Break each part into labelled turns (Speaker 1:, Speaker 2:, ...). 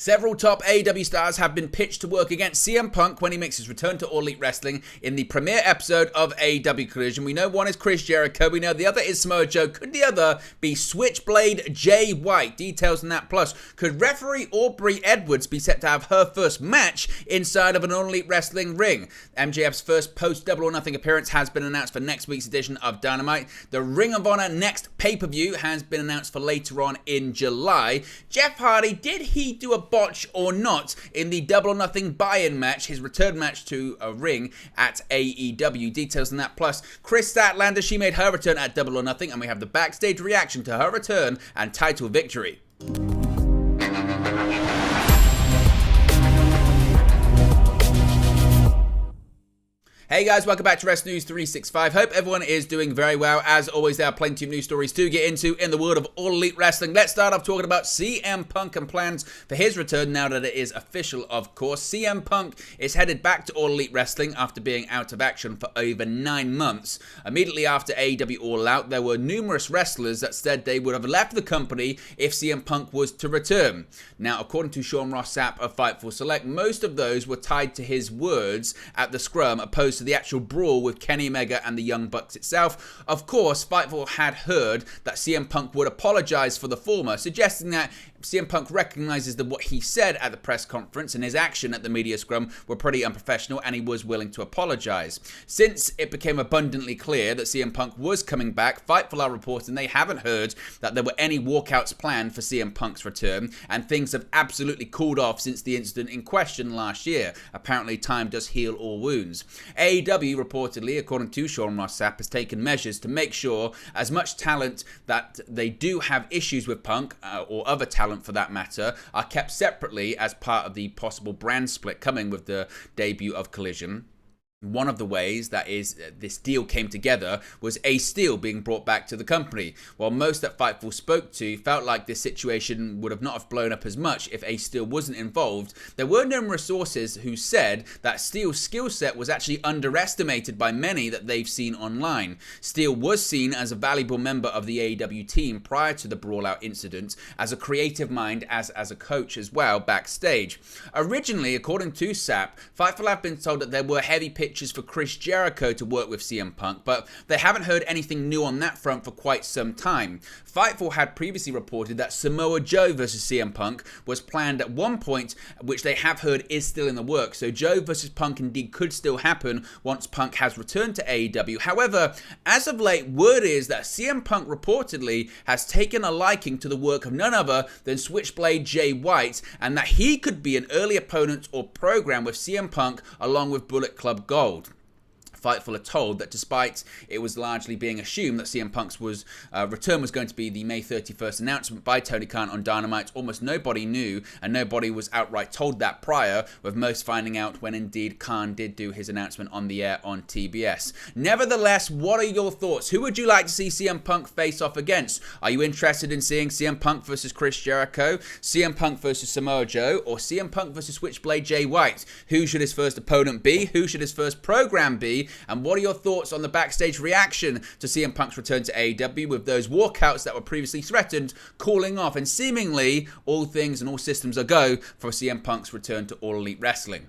Speaker 1: Several top AEW stars have been pitched to work against CM Punk when he makes his return to All Elite Wrestling in the premiere episode of AEW Collision. We know one is Chris Jericho, we know the other is Samoa Joe. Could the other be Switchblade Jay White? Details on that. Plus, could referee Aubrey Edwards be set to have her first match inside of an All Elite Wrestling ring? MJF's first post Double or Nothing appearance has been announced for next week's edition of Dynamite. The Ring of Honor next pay-per-view has been announced for later on in July. Jeff Hardy, did he do a botch or not in the Double or Nothing buy-in match, his return match to a ring at AEW? Details on that. Plus, Chris Statlander, she made her return at Double or Nothing, and we have the backstage reaction to her return and title victory. Hey guys, welcome back to Wrest News 365. Hope everyone is doing very well. As always, there are plenty of news stories to get into in the world of All Elite Wrestling. Let's start off talking about CM Punk and plans for his return now that it is official, of course. CM Punk is headed back to All Elite Wrestling after being out of action for over 9 months. Immediately after AEW All Out, there were numerous wrestlers that said they would have left the company if CM Punk was to return. Now, according to Sean Ross Sapp of Fightful Select, most of those were tied to his words at the scrum opposed to the actual brawl with Kenny Omega and the Young Bucks itself. Of course, Fightful had heard that CM Punk would apologize for the former, suggesting that CM Punk recognizes that what he said at the press conference and his action at the media scrum were pretty unprofessional, and he was willing to apologize. Since it became abundantly clear that CM Punk was coming back, Fightful are reporting they haven't heard that there were any walkouts planned for CM Punk's return, and things have absolutely cooled off since the incident in question last year. Apparently, time does heal all wounds. AEW reportedly, according to Sean Ross Sapp, has taken measures to make sure as much talent that they do have issues with Punk, or other talent for that matter, are kept separately as part of the possible brand split coming with the debut of Collision. One of the ways that this deal came together was Ace Steel being brought back to the company. While most that Fightful spoke to felt like this situation would have not have blown up as much if Ace Steel wasn't involved, there were numerous sources who said that Steel's skill set was actually underestimated by many that they've seen online. Steel was seen as a valuable member of the AEW team prior to the Brawlout incident, as a creative mind, as a coach as well backstage. Originally, according to Sapp, Fightful have been told that there were heavy pitches for Chris Jericho to work with CM Punk, but they haven't heard anything new on that front for quite some time. Fightful had previously reported that Samoa Joe versus CM Punk was planned at one point, which they have heard is still in the works. So Joe versus Punk indeed could still happen once Punk has returned to AEW. However, as of late, word is that CM Punk reportedly has taken a liking to the work of none other than Switchblade Jay White, and that he could be an early opponent or program with CM Punk along with Bullet Club Gold. Fightful are told that despite it was largely being assumed that CM Punk's return was going to be the May 31st announcement by Tony Khan on Dynamite, almost nobody knew, and nobody was outright told that prior, with most finding out when indeed Khan did do his announcement on the air on TBS. Nevertheless, what are your thoughts? Who would you like to see CM Punk face off against? Are you interested in seeing CM Punk versus Chris Jericho, CM Punk versus Samoa Joe, or CM Punk versus Switchblade Jay White? Who should his first opponent be? Who should his first program be? And what are your thoughts on the backstage reaction to CM Punk's return to AEW, with those walkouts that were previously threatened cooling off, and seemingly all things and all systems are go for CM Punk's return to All Elite Wrestling?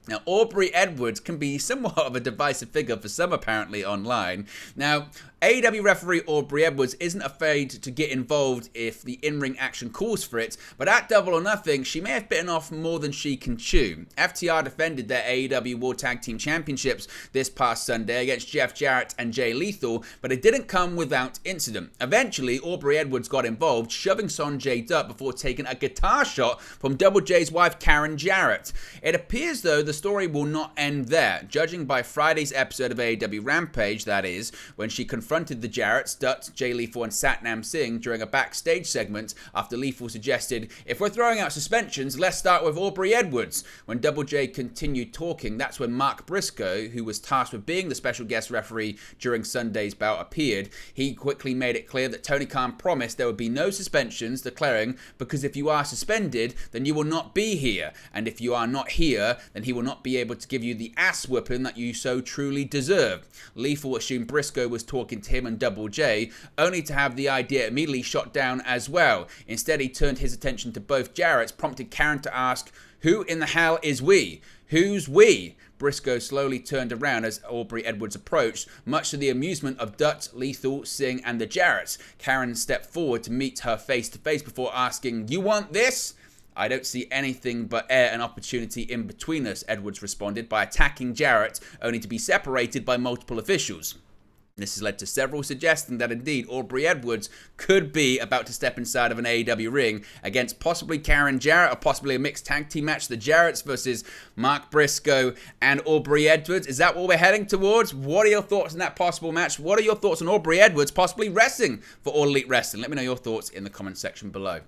Speaker 1: Now, Aubrey Edwards can be somewhat of a divisive figure for some apparently online. Now, AEW referee Aubrey Edwards isn't afraid to get involved if the in-ring action calls for it, but at Double or Nothing, she may have bitten off more than she can chew. FTR defended their AEW World Tag Team Championships this past Sunday against Jeff Jarrett and Jay Lethal, but it didn't come without incident. Eventually, Aubrey Edwards got involved, shoving Sonjay Dutt before taking a guitar shot from Double J's wife Karen Jarrett. It appears, though, the story will not end there. Judging by Friday's episode of AEW Rampage, that is, when she confronted the Jarretts, Dutt, Jay Lethal and Satnam Singh during a backstage segment after Lethal suggested, "If we're throwing out suspensions, let's start with Aubrey Edwards." When Double J continued talking, that's when Mark Briscoe, who was tasked with being the special guest referee during Sunday's bout, appeared. He quickly made it clear that Tony Khan promised there would be no suspensions, declaring, "Because if you are suspended, then you will not be here, and if you are not here, then he will not be able to give you the ass whooping that you so truly deserve. Lethal assumed Briscoe was talking to him and Double J, only to have the idea immediately shot down as well. Instead, he turned his attention to both Jarretts, prompted Karen to ask, "Who in the hell is we? Who's we?" Briscoe slowly turned around as Aubrey Edwards approached, much to the amusement of Dutch, Lethal, Singh and the Jarretts. Karen stepped forward to meet her face to face before asking, "You want this?" "I don't see anything but air and opportunity in between us," Edwards responded by attacking Jarrett, only to be separated by multiple officials. This has led to several suggesting that indeed Aubrey Edwards could be about to step inside of an AEW ring against possibly Karen Jarrett or possibly a mixed tag team match, the Jarretts versus Mark Briscoe and Aubrey Edwards. Is that what we're heading towards? What are your thoughts on that possible match? What are your thoughts on Aubrey Edwards possibly wrestling for All Elite Wrestling? Let me know your thoughts in the comment section below.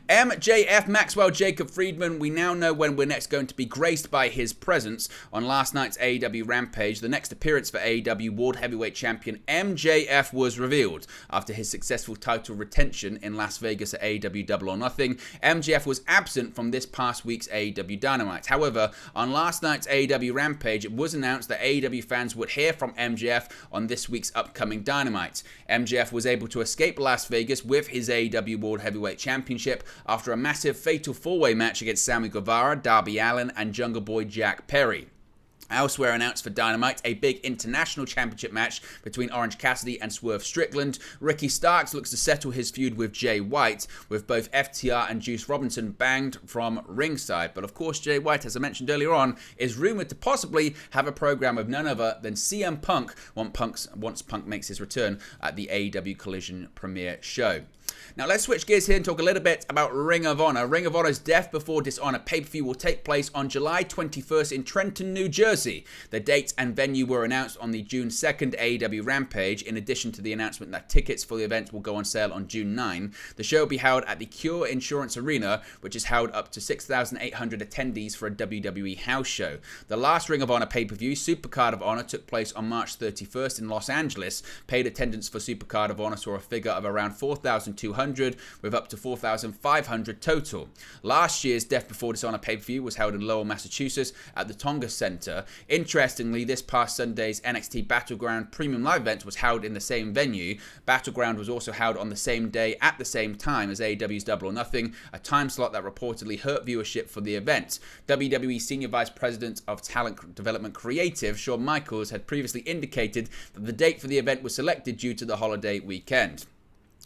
Speaker 1: MJF, Maxwell Jacob Friedman, we now know when we're next going to be graced by his presence on last night's AEW Rampage. The next appearance for AEW World Heavyweight Champion MJF was revealed. After his successful title retention in Las Vegas at AEW Double or Nothing, MJF was absent from this past week's AEW Dynamite. However, on last night's AEW Rampage, it was announced that AEW fans would hear from MJF on this week's upcoming Dynamite. MJF was able to escape Las Vegas with his AEW World Heavyweight Championship after a massive fatal four-way match against Sammy Guevara, Darby Allin, and Jungle Boy Jack Perry. Elsewhere announced for Dynamite, a big international championship match between Orange Cassidy and Swerve Strickland. Ricky Starks looks to settle his feud with Jay White, with both FTR and Juice Robinson banged from ringside. But of course, Jay White, as I mentioned earlier on, is rumoured to possibly have a program with none other than CM Punk once Punk makes his return at the AEW Collision premiere show. Now let's switch gears here and talk a little bit about Ring of Honor. Ring of Honor's Death Before Dishonor pay-per-view will take place on July 21st in Trenton, New Jersey. The date and venue were announced on the June 2nd AEW Rampage, in addition to the announcement that tickets for the event will go on sale on June 9. The show will be held at the Cure Insurance Arena, which has held up to 6,800 attendees for a WWE house show. The last Ring of Honor pay-per-view, Supercard of Honor, took place on March 31st in Los Angeles. Paid attendance for Supercard of Honor saw a figure of around 4,200, with up to 4,500 total. Last year's Death Before Dishonor pay-per-view was held in Lowell, Massachusetts at the Tonga Center. Interestingly, this past Sunday's NXT Battleground Premium Live event was held in the same venue. Battleground was also held on the same day at the same time as AEW's Double or Nothing, a time slot that reportedly hurt viewership for the event. WWE Senior Vice President of Talent Development Creative, Shawn Michaels, had previously indicated that the date for the event was selected due to the holiday weekend.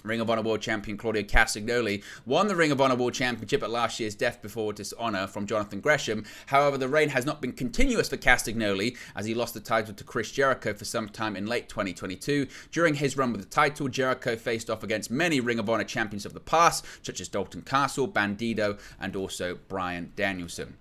Speaker 1: Ring of Honor World Champion Claudio Castagnoli won the Ring of Honor World Championship at last year's Death Before Dishonor from Jonathan Gresham. However, the reign has not been continuous for Castagnoli, as he lost the title to Chris Jericho for some time in late 2022. During his run with the title, Jericho faced off against many Ring of Honor champions of the past, such as Dalton Castle, Bandido, and also Bryan Danielson.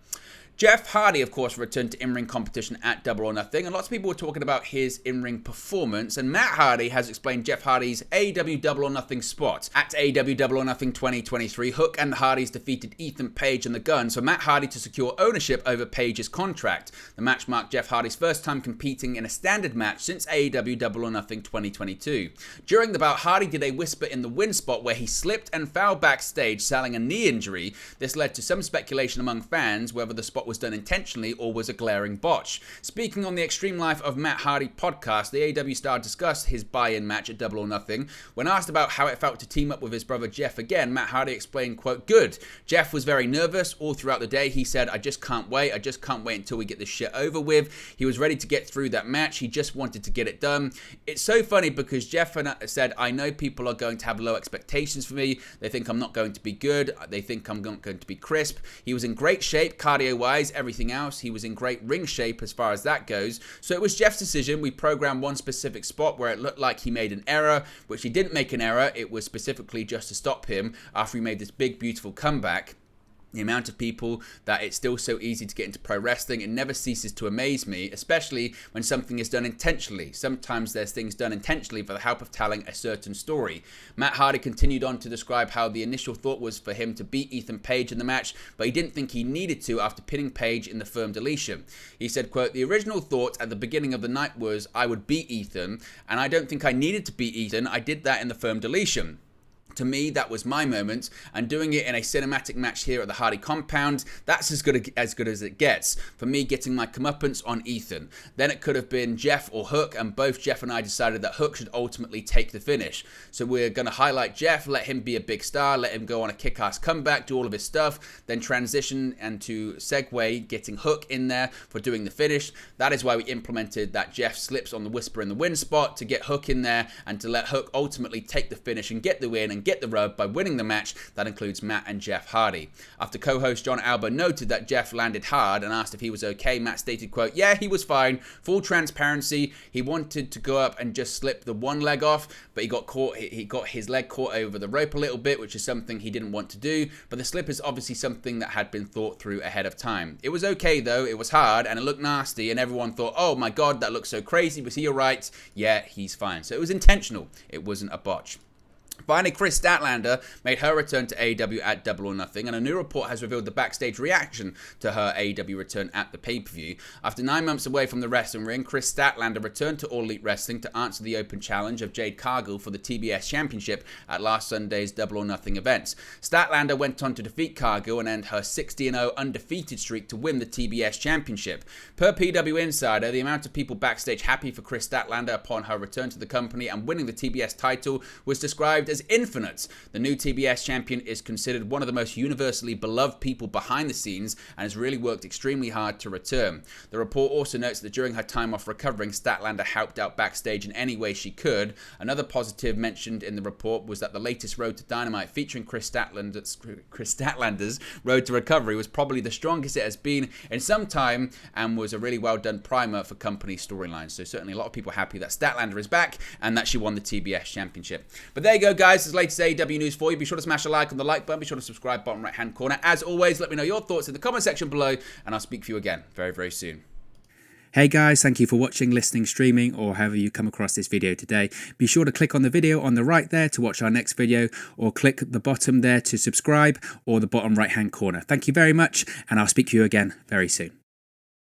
Speaker 1: Jeff Hardy, of course, returned to in-ring competition at Double or Nothing, and lots of people were talking about his in-ring performance, and Matt Hardy has explained Jeff Hardy's AEW Double or Nothing spot. At AEW Double or Nothing 2023, Hook and the Hardys defeated Ethan Page and the Guns for Matt Hardy to secure ownership over Page's contract. The match marked Jeff Hardy's first time competing in a standard match since AEW Double or Nothing 2022. During the bout, Hardy did a whisper in the wind spot where he slipped and fell backstage, selling a knee injury. This led to some speculation among fans whether the spot was done intentionally or was a glaring botch. Speaking on the Extreme Life of Matt Hardy podcast, the AEW star discussed his buy-in match at Double or Nothing. When asked about how it felt to team up with his brother Jeff again, Matt Hardy explained, quote, "Good. Jeff was very nervous all throughout the day. He said, I just can't wait until we get this shit over with. He was ready to get through that match. He just wanted to get it done." It's so funny because Jeff said, "I know people are going to have low expectations for me. They think I'm not going to be good. They think I'm not going to be crisp." He was in great shape cardio-wise, everything else. He was in great ring shape as far as that goes. So it was Jeff's decision. We programmed one specific spot where it looked like he made an error, which he didn't make an error. It was specifically just to stop him after he made this big, beautiful comeback. The amount of people that it's still so easy to get into pro wrestling, it never ceases to amaze me, especially when something is done intentionally. Sometimes there's things done intentionally for the help of telling a certain story. Matt Hardy continued on to describe how the initial thought was for him to beat Ethan Page in the match, but he didn't think he needed to after pinning Page in the firm deletion. He said, quote, "The original thought at the beginning of the night was I would beat Ethan, and I don't think I needed to beat Ethan. I did that in the firm deletion. To me, that was my moment, and doing it in a cinematic match here at the Hardy compound, that's as good as it gets. For me, getting my comeuppance on Ethan. Then it could have been Jeff or Hook, and both Jeff and I decided that Hook should ultimately take the finish. So we're going to highlight Jeff, let him be a big star, let him go on a kick-ass comeback, do all of his stuff, then transition and to segue getting Hook in there for doing the finish. That is why we implemented that Jeff slips on the Whisper in the Wind spot to get Hook in there and to let Hook ultimately take the finish and get the win and get the rub by winning the match. That includes Matt and Jeff Hardy. After co-host John Alba noted that Jeff landed hard and asked if he was okay, Matt stated, quote, "Yeah, he was fine. Full transparency. He wanted to go up and just slip the one leg off, but he got caught. He got his leg caught over the rope a little bit, which is something he didn't want to do. But the slip is obviously something that had been thought through ahead of time. It was okay though. It was hard and it looked nasty, and everyone thought, oh my god, that looks so crazy. Was he alright? Yeah, he's fine. So it was intentional. It wasn't a botch." Finally, Chris Statlander made her return to AEW at Double or Nothing, and a new report has revealed the backstage reaction to her AEW return at the pay-per-view. After 9 months away from the wrestling ring, Chris Statlander returned to All Elite Wrestling to answer the open challenge of Jade Cargill for the TBS Championship at last Sunday's Double or Nothing events. Statlander went on to defeat Cargill and end her 60-0 undefeated streak to win the TBS Championship. Per PW Insider, the amount of people backstage happy for Chris Statlander upon her return to the company and winning the TBS title was described as infinite. The new TBS champion is considered one of the most universally beloved people behind the scenes and has really worked extremely hard to return. The report also notes that during her time off recovering, Statlander helped out backstage in any way she could. Another positive mentioned in the report was that the latest Road to Dynamite featuring Chris Statlander's Road to Recovery was probably the strongest it has been in some time and was a really well done primer for company storylines. So certainly a lot of people happy that Statlander is back and that she won the TBS championship. But there you go, guys. This is the latest AEW news for you. Be sure to smash a like on the like button. Be sure to subscribe, bottom right hand corner. As always, let me know your thoughts in the comment section below, and I'll speak to you again very, very soon.
Speaker 2: Hey guys, thank you for watching, listening, streaming, or however you come across this video today. Be sure to click on the video on the right there to watch our next video, or click the bottom there to subscribe, or the bottom right hand corner. Thank you very much, and I'll speak to you again very soon.